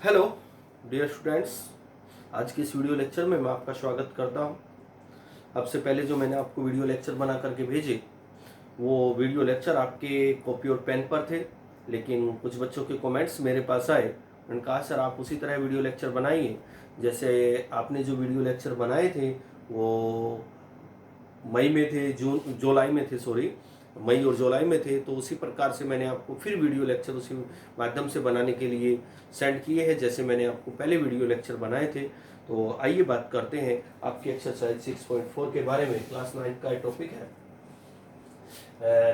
Hello dear students, आज के इस वीडियो लेक्चर में मैं आपका स्वागत करता हूं। सबसे पहले जो मैंने आपको वीडियो लेक्चर बना करके भेजे वो वीडियो लेक्चर आपके कॉपी और पेन पर थे, लेकिन कुछ बच्चों के कमेंट्स मेरे पास आए। उन्होंने कहा सर आप उसी तरह वीडियो लेक्चर बनाइए जैसे आपने जो वीडियो लेक्चर बनाए थे वो मई में थे, जुलाई में थे, सॉरी मई और जुलाई में थे। तो उसी प्रकार से मैंने आपको फिर वीडियो लेक्चर उसी माध्यम से बनाने के लिए सेंड किए हैं जैसे मैंने आपको पहले वीडियो लेक्चर बनाए थे। तो आइए बात करते हैं आपकी एक्सरसाइज 6.4 के बारे में। क्लास 9 का टॉपिक है,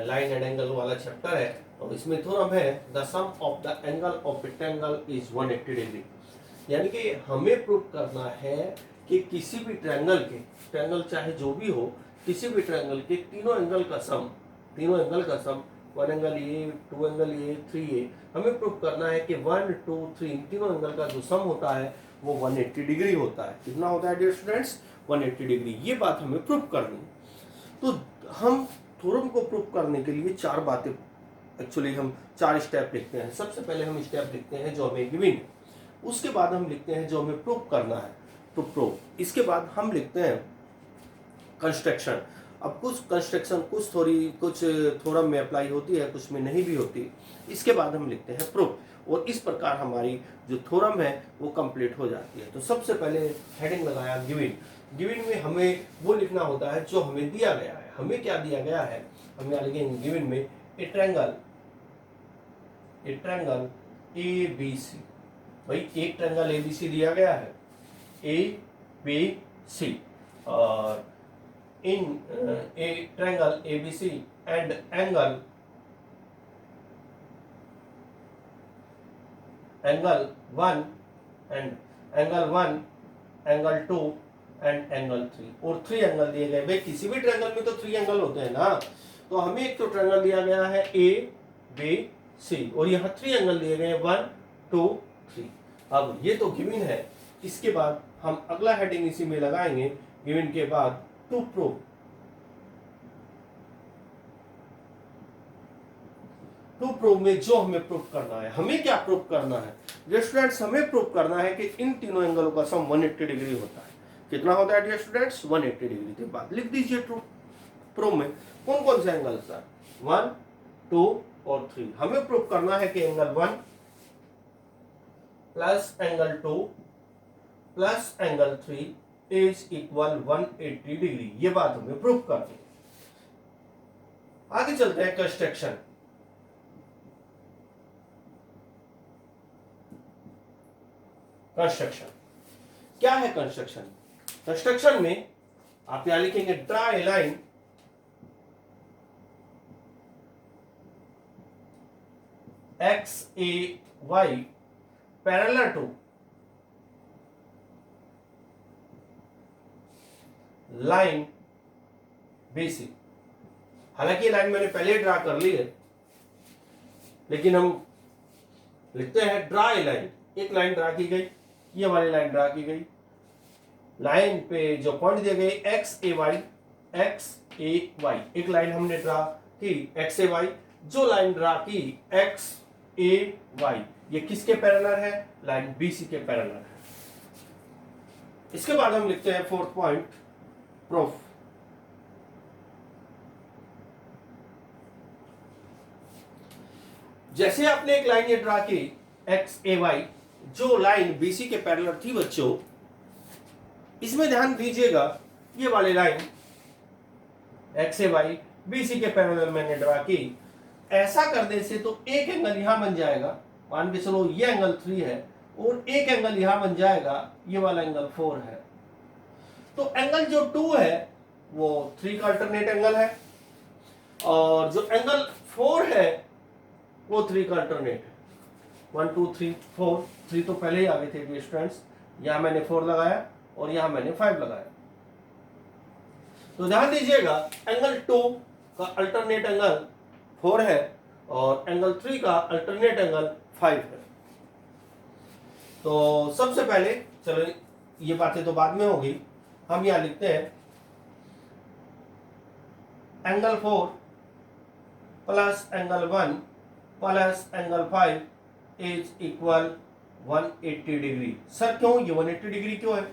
लाइन एंड एंगल वाला चैप्टर है और इसमें थ्योरम है the sum of the angle of a triangle is 180 degree. यानी कि हमें प्रूव करना है कि किसी भी ट्रायंगल चाहे जो भी हो, किसी भी ट्रायंगल के तीनों एंगल का सम 1 एंगल ए, 2 एंगल ए, 3 ए, हमें प्रूव करना है कि 1 2 3 तीनों एंगल का जो सम होता है वो 180 डिग्री होता है। कितना होता है डियर स्टूडेंट्स? 180 डिग्री। ये बात हमें प्रूव करनी है। तो हम थ्योरम को प्रूव करने के लिए चार बातें, एक्चुअली हम 4 स्टेप लिखते हैं। सबसे पहले हम स्टेप लिखते हैं जो हमें गिवन है, उसके बाद हम लिखते हैं जो हमें प्रूव करना है टू प्रूव, इसके बाद हम लिखते हैं कंस्ट्रक्शन। अब कुछ कंस्ट्रक्शन कुछ थ्योरम में अप्लाई होती है, कुछ में नहीं भी होती। इसके बाद हम लिखते हैं प्रूफ और इस प्रकार हमारी जो थ्योरम है वो कंप्लीट हो जाती है। तो सबसे पहले हेडिंग लगाया गिवन। गिवन में हमें वो लिखना होता है जो हमें दिया गया है। हमें क्या दिया गया है? हम यहाँ लिखेंगे गिवन में ए ट्रायंगल ए बी सी। भाई एक ट्रायंगल ए बी सी दिया गया है, ए बी सी, और in a triangle ABC and angle 1 and angle 2 and angle 3 और 3 एंगल दिए गए। भाई किसी भी ट्रायंगल में तो 3 एंगल होते हैं ना। तो हमें एक तो ट्रायंगल दिया गया है ए बी सी और यहाँ 3 एंगल दिए गए 1 2 3। अब ये तो गिवन है। इसके बाद हम अगला हेडिंग इसी में लगाएंगे गिवन के बाद टू प्रूव। टू प्रूव में जो हमें प्रूव करना है, हमें क्या प्रूव करना है स्टूडेंट्स? हमें प्रूव करना है कि इन तीनों एंगलों का सम 180 डिग्री होता है। कितना होता है डियर स्टूडेंट्स? 180 डिग्री। के बाद लिख दीजिए ट्रू। प्रूव में कौन कौन से एंगल सर? 1 2 और 3। हमें प्रूव करना है कि angle 1 plus angle 2 plus angle 3 is equal 180 degree. ये बात हमें प्रूव करनी है। आगे चलते हैं कंस्ट्रक्शन। कंस्ट्रक्शन क्या है? कंस्ट्रक्शन में आप यहां लिखेंगे draw a line X A Y parallel to line BC. हालांकि ये लाइन मैंने पहले ड्रा कर ली है, लेकिन हम लिखते हैं ड्रा ए लाइन। एक लाइन ड्रा की गई, ये वाली लाइन ड्रा की गई। लाइन पे जो पॉइंट दिए गए एक्स ए वाई, एक लाइन हमने ड्रा की एक्स ए वाई। जो लाइन ड्रा की एक्स ए वाई, ये किसके पैरेलल है? लाइन बीसी के पैरेलल है। इसके बाद हम लिखते हैं फोर्थ पॉइंट प्रूफ। जैसे आपने एक लाइन ये ड्रा की एक्स ए वाई, जो लाइन बीसी के पैरेलल थी बच्चों, इसमें ध्यान दीजिएगा ये वाली line X A Y BC के पैरेलल मैंने ड्रा की। ऐसा करने से तो एक एंगल यहां बन जाएगा, मान के चलो ये एंगल 3 है और एक एंगल यहां बन जाएगा, ये वाला एंगल 4 है। तो एंगल जो 2 है वो 3 का अल्टरनेट एंगल है और जो एंगल 4 है वो 3 का अल्टरनेट है। 1 2 3 4, 3 तो पहले ही आ गए थे स्टूडेंट्स। यहां मैंने 4 लगाया और यहां मैंने 5 लगाया। तो ध्यान दीजिएगा एंगल 2 का अल्टरनेट एंगल 4 है और एंगल 3 का अल्टरनेट एंगल 5 है। तो सबसे पहले चलो ये बातें तो बाद में होगी, हम यहां लिखते हैं angle 4 plus angle 1 plus angle 5 is equal 180 degree. Sir क्यों ये 180 डिग्री क्यों है?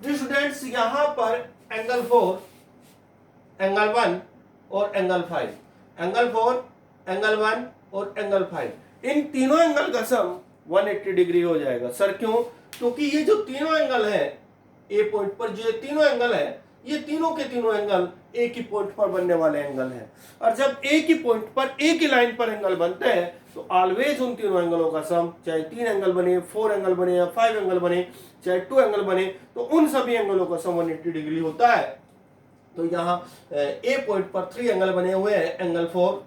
जी स्टूडेंट्स, यहां पर एंगल 4, एंगल 1 और एंगल 5, एंगल 4, एंगल 1 और एंगल 5, इन तीनों एंगल का सम 180 डिग्री हो जाएगा। सर क्यों? क्योंकि ये जो तीनों एंगल है, ए पॉइंट पर जो तीनों एंगल है, ये तीनों के तीनों एंगल एक ही पॉइंट पर बनने वाले एंगल हैं। और जब एक ही पॉइंट पर एक ही लाइन पर एंगल बनते हैं तो ऑलवेज उन तीनों एंगलों का सम, चाहे 3 एंगल बने, 4 एंगल बने या 5 एंगल बने, चाहे 2 एंगल बने, तो उन सभी एंगलों का सम 180 डिग्री होता है। तो यहाँ ए पॉइंट पर 3 एंगल बने हुए हैं, एंगल 4,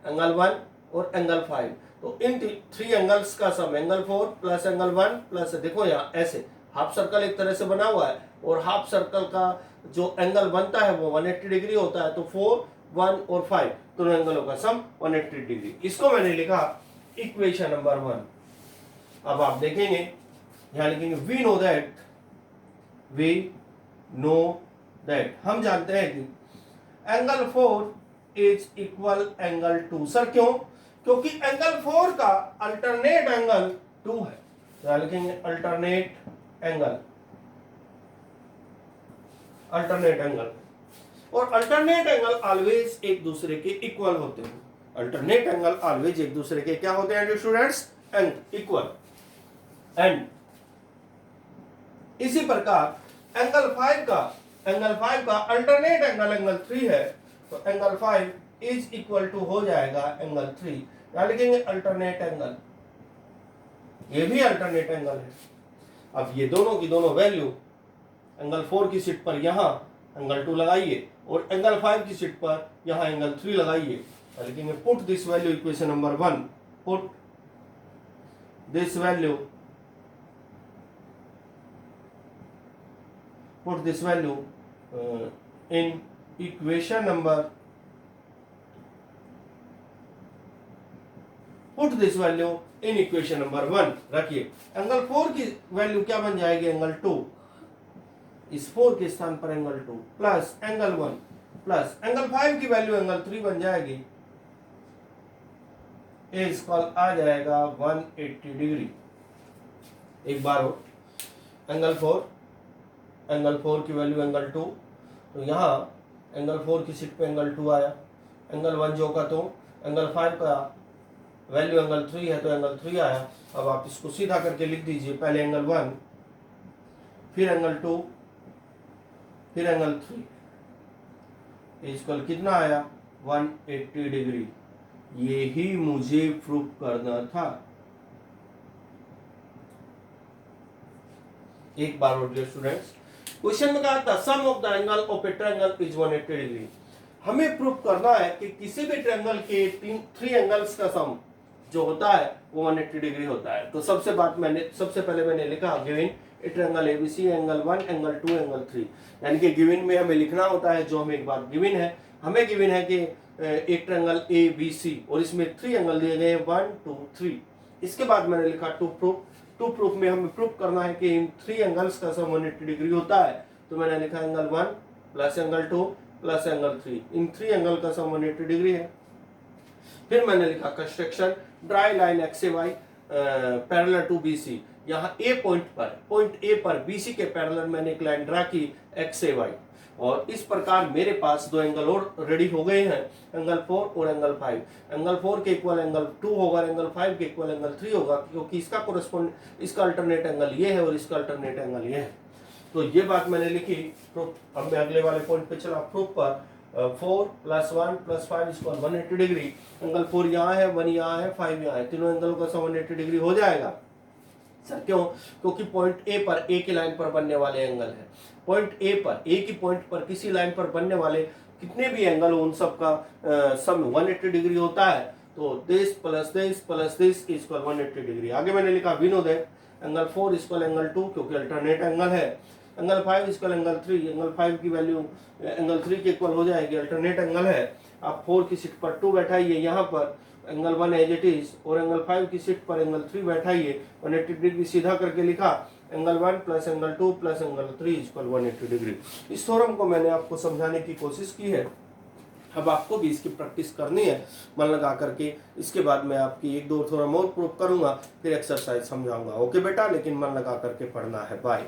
एंगल 1 और एंगल 5। तो इन 3 एंगल्स का sum angle 4 plus angle 1 plus, देखो यहाँ ऐसे हाफ सर्कल एक तरह से बना हुआ है और हाफ सर्कल का जो एंगल बनता है वो 180 डिग्री होता है। तो 4, 1 और 5 दोनों एंगलों का सम 180 डिग्री। इसको मैंने लिखा इक्वेशन नंबर 1। अब आप देखेंगे यहां लिखेंगे वी नो दैट, हम जानते हैं कि angle 4 is equal angle 2। Sir क्यों? क्योंकि एंगल 4 का अल्टरनेट एंगल 2 है। यहां लिखेंगे अल्टरनेट एंगल, अल्टरनेट एंगल, और अल्टरनेट एंगल ऑलवेज एक दूसरे के इक्वल होते हैं। अल्टरनेट एंगल ऑलवेज एक दूसरे के क्या होते हैं स्टूडेंट्स? And equal. एंड इसी प्रकार एंगल 5 का अल्टरनेट एंगल एंगल 3 है, तो एंगल 5 इज इक्वल टू हो जाएगा एंगल 3। यहां लिखेंगे अल्टरनेट एंगल, ये भी अल्टरनेट एंगल है। अब ये दोनों की दोनों वैल्यू एंगल 4 की सीट पर यहां एंगल 2 लगाइए और एंगल 5 की सीट पर यहां एंगल 3 लगाइए। लिखेंगे put this value equation number 1, put this value in equation number, put this value in equation number 1। रखिए एंगल 4 की वैल्यू क्या बन जाएगी? एंगल 2, इस 4 के स्थान पर angle 2 plus angle 1 plus angle 5 की वैल्यू एंगल 3 बन जाएगी, इसका आ जाएगा 180 डिग्री। एक बार हो, एंगल 4 की वैल्यू एंगल 2, तो यहाँ एंगल 4 की सीट पे एंगल 2 आया, एंगल 1 जो का तो एंगल 5 का वैल्यू एंगल 3 है तो एंगल 3 आया। अब आप इसको सीधा करके लिख दीजिए, पहले एंगल 1, फिर एंगल 2, फिर एंगल 3, इसका कितना आया? 180 डिग्री। ये ही मुझे प्रूव करना था। एक बार और स्टूडेंट्स, क्वेश्चन में कहा था sum of the angle of a triangle is 180 degree. हमें प्रूव करना है कि किसी भी ट्रायंगल के 3 एंगल्स का सम जो होता है वो 180 डिग्री होता है। तो सबसे पहले मैंने लिखा गिवन ए triangle ABC, angle 1, angle 2, angle 3। यानी कि गिवन में हमें लिखना होता है जो हमें एक बार गिवन है। हमें गिवन है कि एक ट्रायंगल ए बी सी और इसमें 3 एंगल दिए गए हैं, 1, 2, 3। इसके बाद मैंने लिखा टू प्रूफ में हमें प्रूफ करना है कि इन 3 एंगल्स का सम 180 डिग्री होता है। तो मैंने लिखा angle 1 plus angle 2 plus angle 3, इन 3 एंगल का सम 180 डिग्री है। फिर मैंने लिखा construction draw line X A Y parallel to BC. यहाँ पॉइंट ए पर बीसी के पैरेलल मैंने एक लाइन ड्रा की एक्स ए वाई, और इस प्रकार मेरे पास 2 एंगल और रेडी हो गए हैं, एंगल 4 और एंगल 5। एंगल 4 के इक्वल एंगल 2 होगा, एंगल 5 के इक्वल एंगल 3 होगा, क्योंकि इसका अल्टरनेट एंगल ये है और इसका अल्टरनेट एंगल ये है। तो ये बात मैंने लिखी प्रूफ। अब मैं अगले वाले पॉइंट पे चला, प्रूफ पर 4 + 1 + 5 इक्वल 180 डिग्री। एंगल 4 यहाँ है, 1 यहाँ है, 5 यहाँ है, तीनों एंगलों का सम 180 डिग्री हो जाएगा। सर क्यों? क्योंकि पॉइंट ए पर एक ही लाइन पर बनने वाले एंगल है। पॉइंट ए पर एक ही पॉइंट पर किसी लाइन पर बनने वाले कितने भी एंगल हो उन सब का सम 180 डिग्री होता है। तो this plus this equal 180 degree. आगे मैंने लिखा we know that angle 4 equal angle 2, क्योंकि अल्टरनेट एंगल है। एंगल 5 इक्वल एंगल 3, एंगल 5 की वैल्यू एंगल 3 के इक्वल हो जाएगी, अल्टरनेट एंगल है। आप 4 की सीट पर 2 बैठाइए, यहाँ पर एंगल 1 एज इट इज, और एंगल 5 की सीट पर एंगल 3 बैठाइए, 180 डिग्री सीधा करके लिखा angle 1 plus angle 2 plus angle 3 equal 180 degree. इस थ्योरम को मैंने आपको समझाने की कोशिश की है। अब आपको भी इसकी प्रैक्टिस करनी है मन लगा करके। इसके बाद मैं आपकी एक दो थोड़ा मोर प्रूफ करूंगा, फिर एक्सरसाइज समझाऊंगा। ओके बेटा, लेकिन मन लगा करके पढ़ना है। बाय।